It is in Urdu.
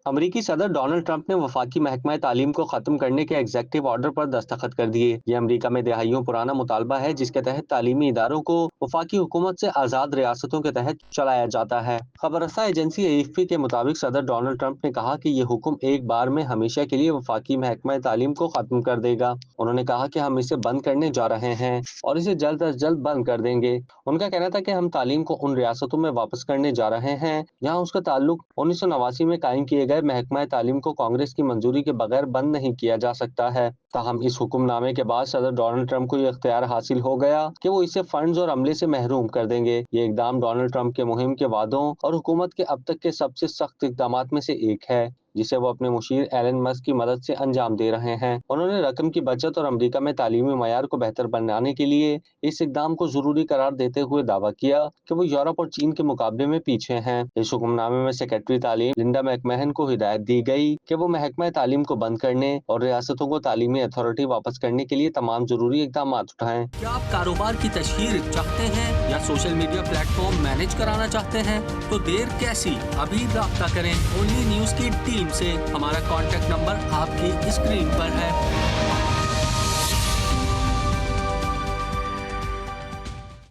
امریکی صدر ڈونلڈ ٹرمپ نے وفاقی محکمہ تعلیم کو ختم کرنے کے ایگزیکٹو آرڈر پر دستخط کر دیے۔ یہ امریکہ میں دہائیوں پرانا مطالبہ ہے جس کے تحت تعلیمی اداروں کو وفاقی حکومت سے آزاد ریاستوں کے تحت چلایا جاتا ہے۔ خبر رساں ایجنسی AFP کے مطابق صدر ڈونلڈ ٹرمپ نے کہا کہ یہ حکم ایک بار میں ہمیشہ کے لیے وفاقی محکمہ تعلیم کو ختم کر دے گا۔ انہوں نے کہا کہ ہم اسے بند کرنے جا رہے ہیں اور اسے جلد از جلد بند کر دیں گے۔ ان کا کہنا تھا کہ ہم تعلیم کو ان ریاستوں میں واپس کرنے جا رہے ہیں جہاں اس کا تعلق 1989 میں قائم کیے گئے محکمہ تعلیم کو کانگریس کی منظوری کے بغیر بند نہیں کیا جا سکتا ہے۔ تاہم اس حکم نامے کے بعد صدر ڈونلڈ ٹرمپ کو یہ اختیار حاصل ہو گیا کہ وہ اسے فنڈز اور عملے سے محروم کر دیں گے۔ یہ اقدام ڈونلڈ ٹرمپ کے مہم کے وعدوں اور حکومت کے اب تک کے سب سے سخت اقدامات میں سے ایک ہے جسے وہ اپنے مشیر ایلن مسک کی مدد سے انجام دے رہے ہیں۔ انہوں نے رقم کی بچت اور امریکہ میں تعلیمی معیار کو بہتر بنانے کے لیے اس اقدام کو ضروری قرار دیتے ہوئے دعویٰ کیا کہ وہ یورپ اور چین کے مقابلے میں پیچھے ہیں۔ اس حکم نامے میں سیکرٹری تعلیم لنڈا میکمہن کو ہدایت دی گئی کہ وہ محکمہ تعلیم کو بند کرنے اور ریاستوں کو تعلیمی اتھارٹی واپس کرنے کے لیے تمام ضروری اقدامات اٹھائیں۔ کیا آپ کاروبار کی تشہیر چاہتے ہیں یا social media plate form manage کرانا چاہتے ہیں تو دیر کیسی، ابھی رابطہ کریں اونلی نیوز کی ٹیم سے۔ ہمارا کانٹیکٹ نمبر آپ کی اسکرین پر ہے۔